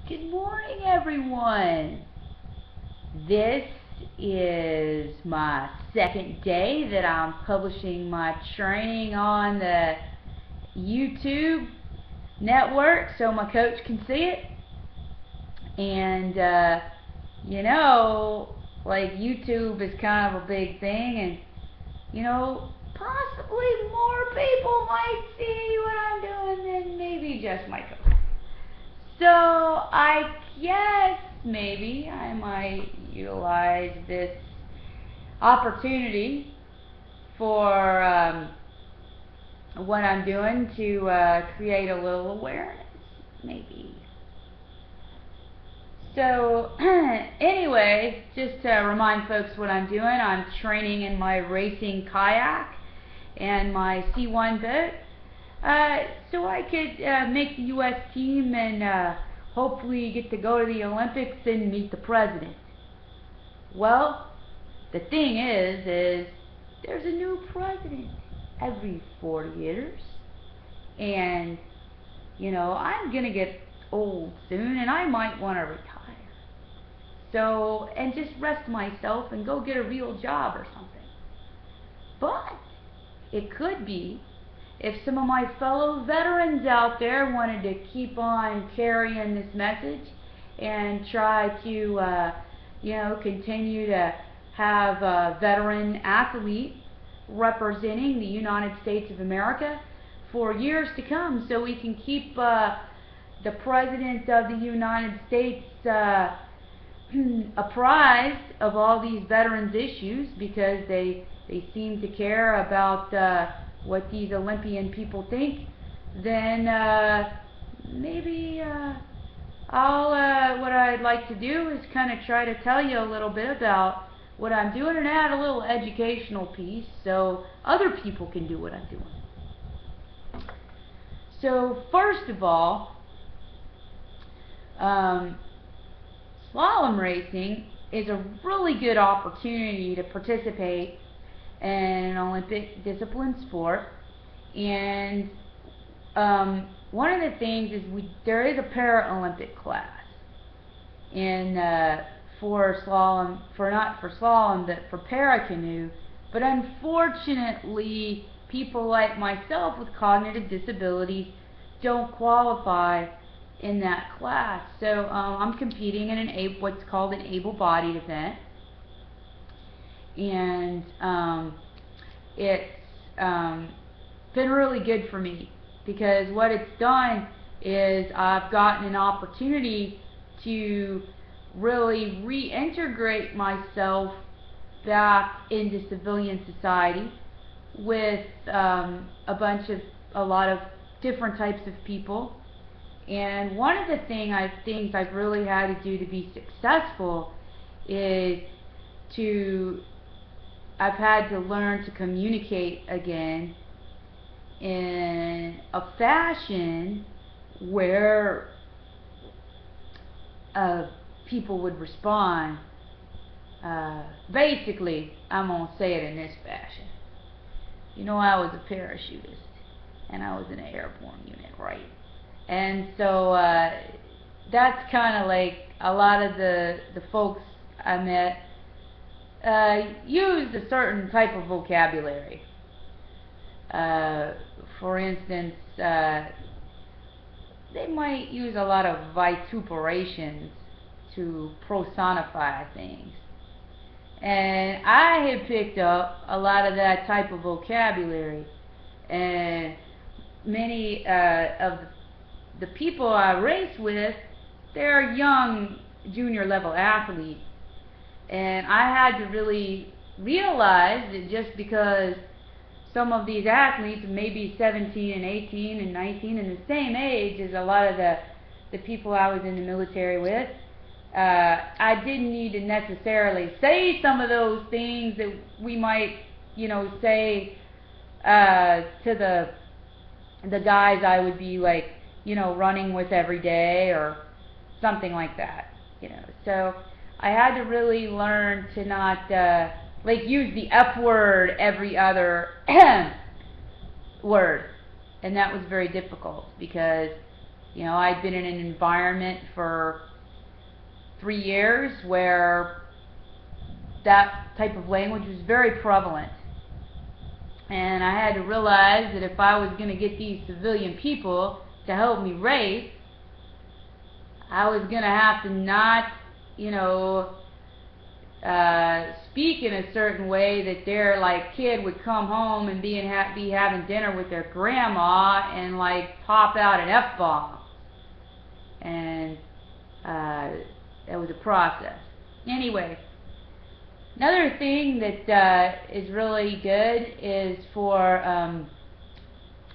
Good morning, everyone. This is my second day that I'm publishing my training on the YouTube network so my coach can see it. And, like YouTube is kind of a big thing, and, possibly more people might see what I'm doing than maybe just my coach. So I guess maybe I might utilize this opportunity for what I'm doing to create a little awareness, maybe. So anyway, just to remind folks what I'm doing, I'm training in my racing kayak and my C1 boat. So I could make the U.S. team and hopefully get to go to the Olympics and meet the president. Well, the thing is there's a new president every 4 years, and I'm gonna get old soon, and I might want to retire. So, and just rest myself and go get a real job or something. But it could be, if some of my fellow veterans out there wanted to keep on carrying this message and try to, continue to have a veteran athlete representing the United States of America for years to come, so we can keep the President of the United States apprised of all these veterans issues, because they seem to care about what these Olympian people think, then maybe what I'd like to do is kind of try to tell you a little bit about what I'm doing and add a little educational piece so other people can do what I'm doing. So first of all, slalom racing is a really good opportunity to participate in an Olympic discipline sport, and one of the things is there is a Paralympic class for slalom, not for slalom, but for para-canoe, but unfortunately people like myself with cognitive disabilities don't qualify in that class. So I'm competing in what's called an able-bodied event, and it's been really good for me, because what it's done is I've gotten an opportunity to really reintegrate myself back into civilian society with a lot of different types of people. And one of the things I've really had to do to be successful is I've had to learn to communicate again in a fashion where people would respond. Basically, I'm going to say it in this fashion. I was a parachutist, and I was in an airborne unit, right? And so that's kind of like a lot of the folks I met used a certain type of vocabulary. For instance, they might use a lot of vituperations to personify things. And I had picked up a lot of that type of vocabulary, and many of the people I race with, they're young junior level athletes, and I had to really realize that just because some of these athletes may be 17 and 18 and 19 and the same age as a lot of the people I was in the military with, I didn't need to necessarily say some of those things that we might, say to the guys I would be like, running with every day or something like that, So I had to really learn to not use the F word every other word, and that was very difficult, because You know, I'd been in an environment for 3 years where that type of language was very prevalent. And I had to realize that if I was going to get these civilian people to help me race, I was going to have to not, you know, speak in a certain way that their kid would come home and be having dinner with their grandma and pop out an F-bomb. And that was a process. Anyway, another thing that is really good is for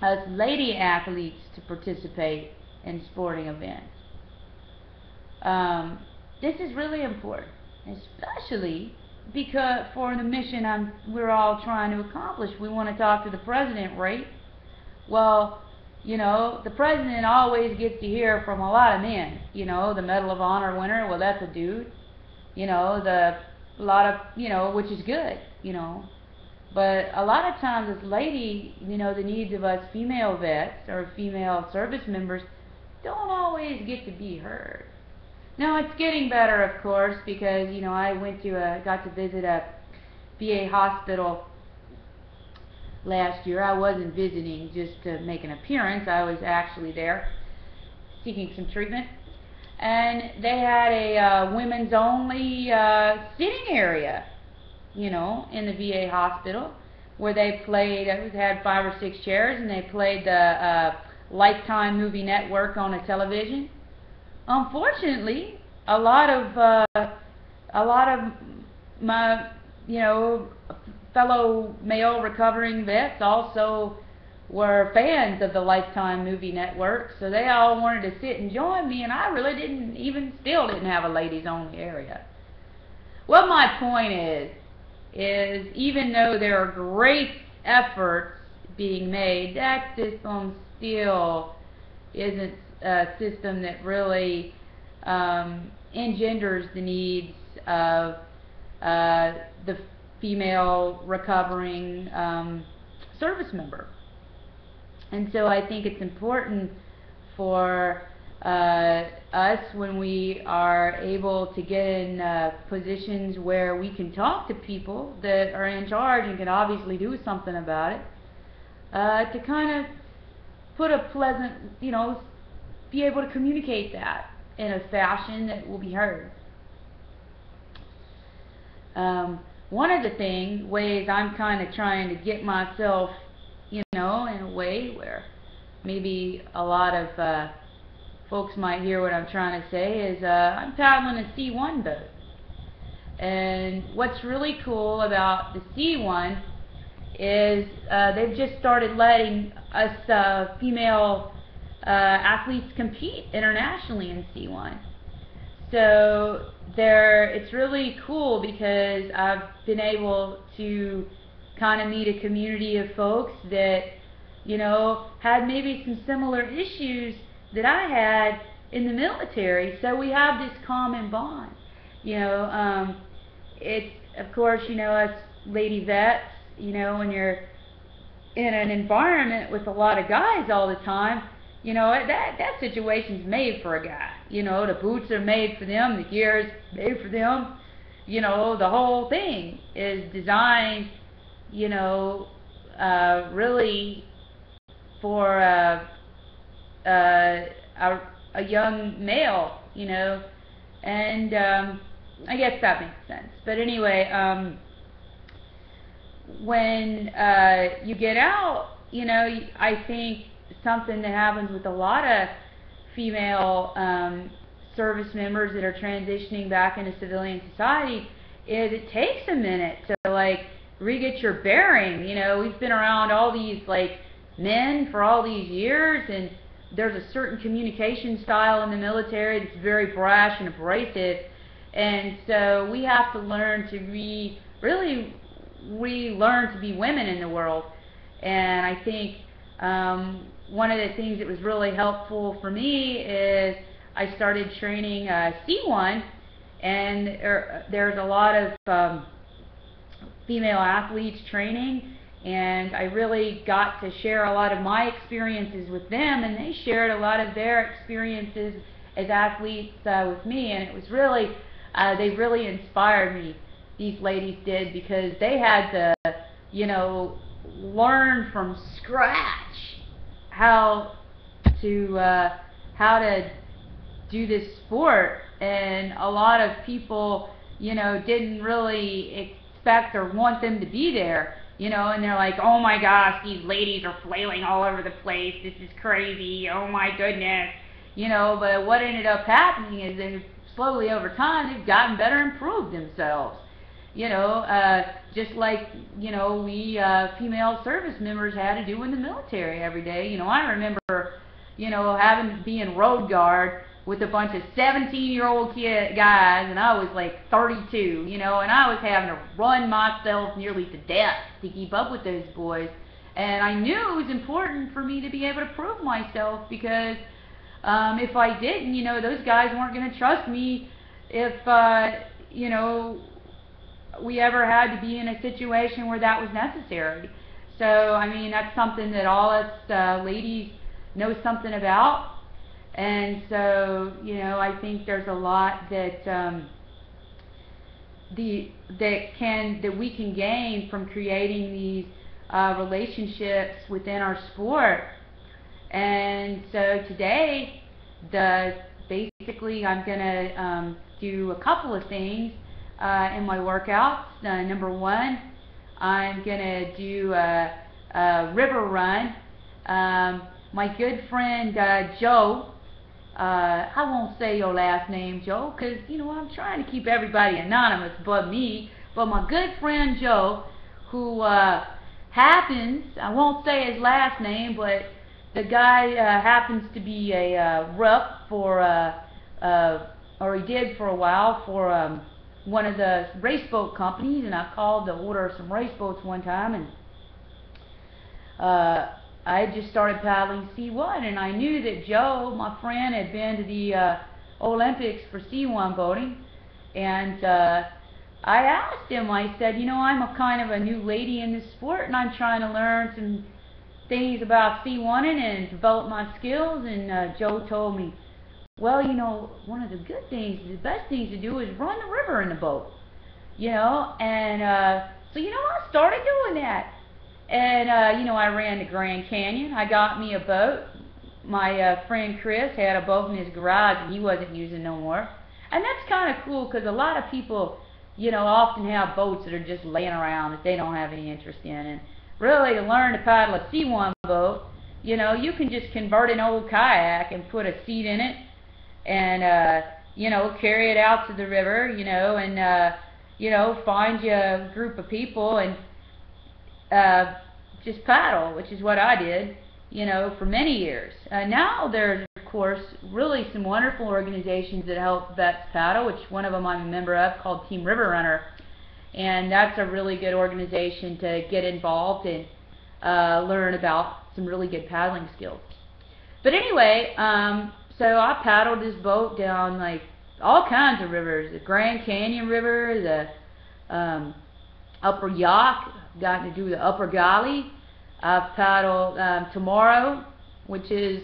us lady athletes to participate in sporting events. This is really important, especially because for the mission we're all trying to accomplish. We want to talk to the president, right? Well, you know, the president always gets to hear from a lot of men. You know, the Medal of Honor winner, well, that's a dude. You know, which is good, you know. But a lot of times this lady, you know, the needs of us female vets or female service members don't always get to be heard. Now, it's getting better, of course, because, you know, I got to visit a VA hospital last year. I wasn't visiting just to make an appearance. I was actually there seeking some treatment. And they had a women's only sitting area, you know, in the VA hospital where they played, it had 5 or 6 chairs, and they played the Lifetime movie network on a television. Unfortunately, a lot of my, you know, fellow male recovering vets also were fans of the Lifetime movie network, so they all wanted to sit and join me, and I really still didn't have a ladies only area. Well, my point is even though there are great efforts being made, that system still isn't a system that really engenders the needs of the female recovering service member. And so I think it's important for us, when we are able to get in positions where we can talk to people that are in charge and can obviously do something about it, to kind of put a pleasant, you know, be able to communicate that in a fashion that will be heard. One of the ways I'm kind of trying to get myself, you know, in a way where maybe a lot of folks might hear what I'm trying to say, is I'm paddling a C1 boat. And what's really cool about the C1 is they've just started letting us female athletes compete internationally in C1. So it's really cool because I've been able to kind of meet a community of folks that, you know, had maybe some similar issues that I had in the military. So we have this common bond. You know, it's, of course, you know, us lady vets, you know, when you're in an environment with a lot of guys all the time, you know, that situation's made for a guy. You know, the boots are made for them, the gear is made for them. You know, the whole thing is designed, you know, really for a young male, you know, and I guess that makes sense. But anyway, when you get out, you know, I think something that happens with a lot of female service members that are transitioning back into civilian society is it takes a minute to re-get your bearing. You know, we've been around all these men for all these years, and there's a certain communication style in the military that's very brash and abrasive, and so we have to learn to really relearn to be women in the world. And I think one of the things that was really helpful for me is I started training C1, and there's a lot of female athletes training, and I really got to share a lot of my experiences with them, and they shared a lot of their experiences as athletes with me, and it was really, they really inspired me, these ladies did, because they had to, you know, learn from scratch how to do this sport, and a lot of people, you know, didn't really expect or want them to be there, you know, and they're like, oh my gosh, these ladies are flailing all over the place, this is crazy, oh my goodness, you know. But what ended up happening is that slowly over time they've gotten better and improved themselves, you know, just like, you know, we female service members had to do in the military every day. You know, I remember, you know, being road guard with a bunch of 17-year-old guys, and I was like 32, you know, and I was having to run myself nearly to death to keep up with those boys. And I knew it was important for me to be able to prove myself, because if I didn't, you know, those guys weren't going to trust me if, you know, we ever had to be in a situation where that was necessary. So, I mean, that's something that all us ladies know something about. And so, you know, I think there's a lot that that we can gain from creating these relationships within our sport. And so today, basically I'm going to do a couple of things in my workouts. Number one, I'm going to do a river run. My good friend Joe, I won't say your last name, Joe, because, you know, I'm trying to keep everybody anonymous but me. But my good friend Joe, who happens, I won't say his last name, but the guy happens to be a rep for, or he did for a while, for one of the race boat companies, and I called to order some race boats one time, and I just started paddling C1, and I knew that Joe, my friend, had been to the Olympics for C1 boating, and I asked him, I said, you know, I'm a kind of a new lady in this sport, and I'm trying to learn some things about C1ing and develop my skills. And Joe told me, well, you know, one of the good things, the best things to do is run the river in the boat, you know. And so, you know, I started doing that. And, you know, I ran the Grand Canyon. I got me a boat. My friend Chris had a boat in his garage, and he wasn't using no more. And that's kind of cool, because a lot of people, you know, often have boats that are just laying around that they don't have any interest in. And really, to learn to paddle a C1 boat, you know, you can just convert an old kayak and put a seat in it, and you know, carry it out to the river, you know, and you know, find you a group of people and just paddle, which is what I did, you know, for many years. Now there's, of course, really some wonderful organizations that help vets paddle, which one of them I'm a member of, called Team River Runner, and that's a really good organization to get involved and learn about some really good paddling skills. But anyway, so I paddled this boat down like all kinds of rivers, the Grand Canyon River, the Upper Yaak, gotten to do the Upper Gully. I've paddled tomorrow, which is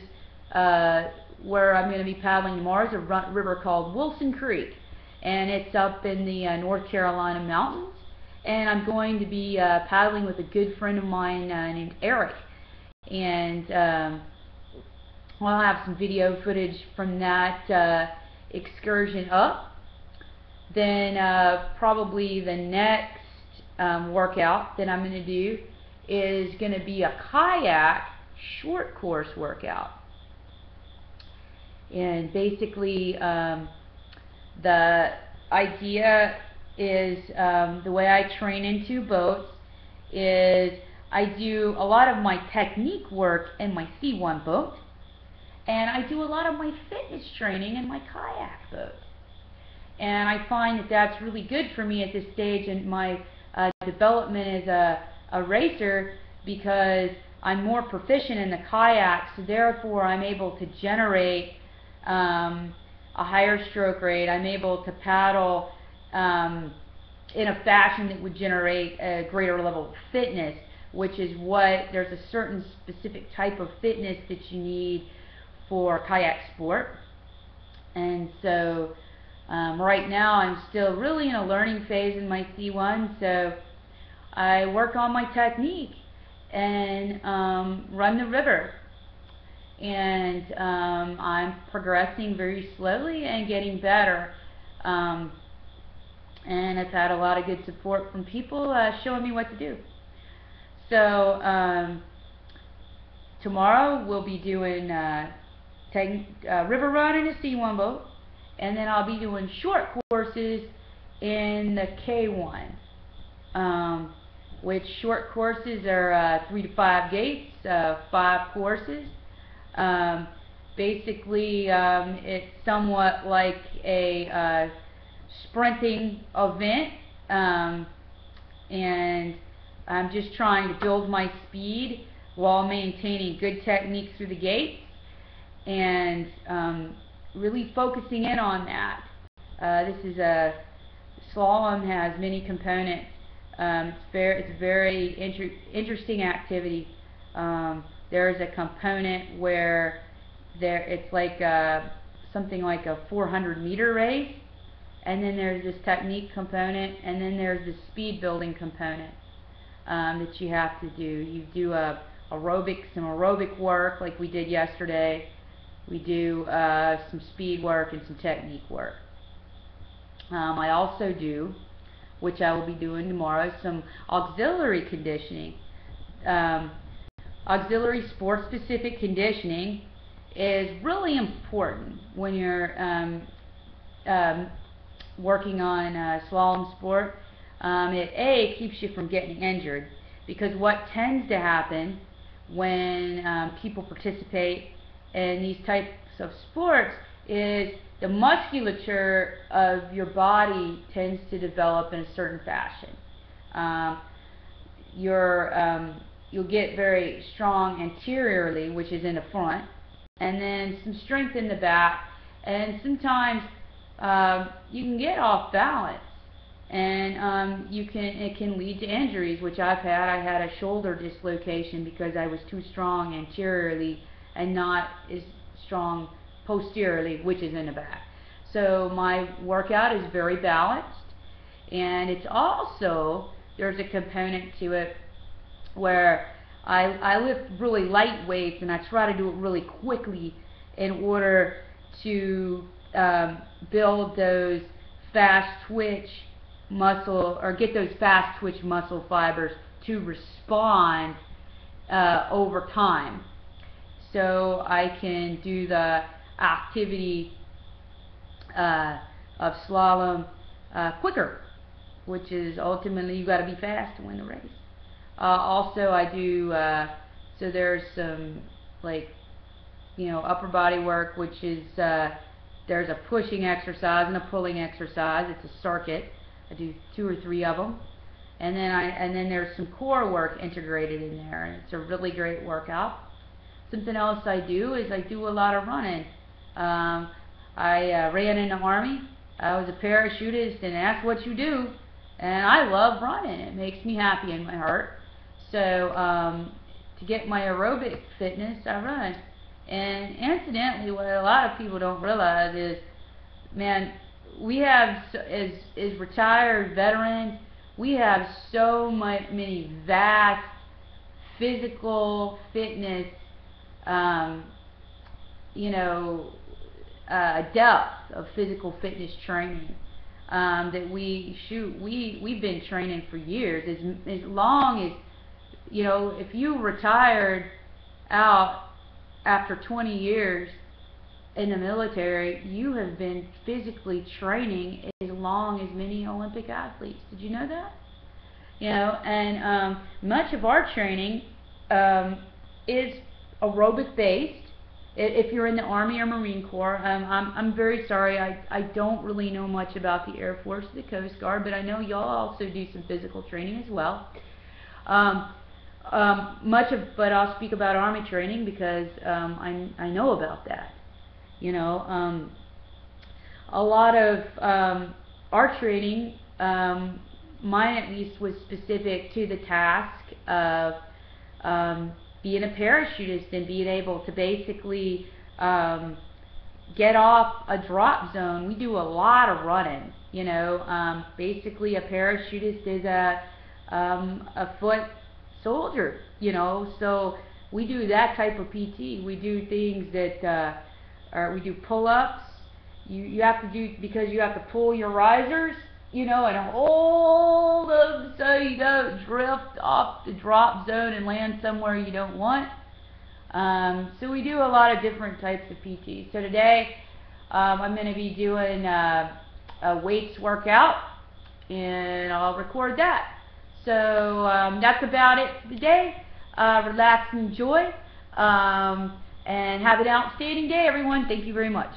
where I'm going to be paddling tomorrow, is a river called Wilson Creek, and it's up in the North Carolina mountains. And I'm going to be paddling with a good friend of mine named Eric, and I'll have some video footage from that excursion up. Then probably the next workout that I'm going to do is going to be a kayak short course workout. And basically the idea is, the way I train in two boats is I do a lot of my technique work in my C1 boat, and I do a lot of my fitness training in my kayak boat. And I find that that's really good for me at this stage in my development as a racer, because I'm more proficient in the kayak, so therefore I'm able to generate a higher stroke rate. I'm able to paddle in a fashion that would generate a greater level of fitness, which is there's a certain specific type of fitness that you need for kayak sport. And so right now I'm still really in a learning phase in my C1, so I work on my technique and run the river. And I'm progressing very slowly and getting better. And I've had a lot of good support from people showing me what to do. So tomorrow we'll be doing river run in a C1 boat, and then I'll be doing short courses in the K1, which short courses are 3 to 5 gates, 5 courses. Basically, it's somewhat like a sprinting event, and I'm just trying to build my speed while maintaining good technique through the gates, and really focusing in on that. This is slalom has many components. It's a very interesting activity. There's a component where it's like something like a 400-meter race, and then there's this technique component, and then there's the speed building component that you have to do. You do some aerobic work like we did yesterday. We do some speed work and some technique work. I also do, which I will be doing tomorrow, some auxiliary conditioning. Auxiliary sport-specific conditioning is really important when you're working on slalom sport. It keeps you from getting injured, because what tends to happen when people participate in these types of sports is the musculature of your body tends to develop in a certain fashion. You'll get very strong anteriorly, which is in the front, and then some strength in the back, and sometimes you can get off balance, and it can lead to injuries, which I've had. I had a shoulder dislocation because I was too strong anteriorly and not as strong posteriorly, which is in the back. So my workout is very balanced, and it's also, there's a component to it where I lift really light weights, and I try to do it really quickly in order to build those fast twitch muscle, or get those fast twitch muscle fibers to respond over time, so I can do the activity of slalom quicker, which is ultimately you got to be fast to win the race. Also, I do so there's some upper body work, which is there's a pushing exercise and a pulling exercise. It's a circuit. I do 2 or 3 of them, and then there's some core work integrated in there, and it's a really great workout. Something else I do is I do a lot of running. I ran in the Army. I was a parachutist, and that's what you do. And I love running. It makes me happy in my heart. So to get my aerobic fitness, I run. And incidentally, what a lot of people don't realize is, man, we have, as retired veterans, we have so many vast physical fitness, depth of physical fitness training that we've been training for years. As long as, if you retired out after 20 years in the military, you have been physically training as long as many Olympic athletes. Did you know that? And much of our training is aerobic based. If you're in the Army or Marine Corps, I'm very sorry, I don't really know much about the Air Force or the Coast Guard, but I know y'all also do some physical training as well. But I'll speak about Army training because I know about that. A lot of our training mine at least was specific to the task of being a parachutist and being able to basically get off a drop zone. We do a lot of running, you know. Basically a parachutist is a foot soldier, you know, so we do that type of PT. We do things that we do pull-ups. You have to do, because you have to pull your risers, you know, and hold them so you don't drift off the drop zone and land somewhere you don't want. So we do a lot of different types of PT. So today I'm going to be doing a weights workout, and I'll record that. So that's about it for today. Relax and enjoy, and have an outstanding day, everyone. Thank you very much.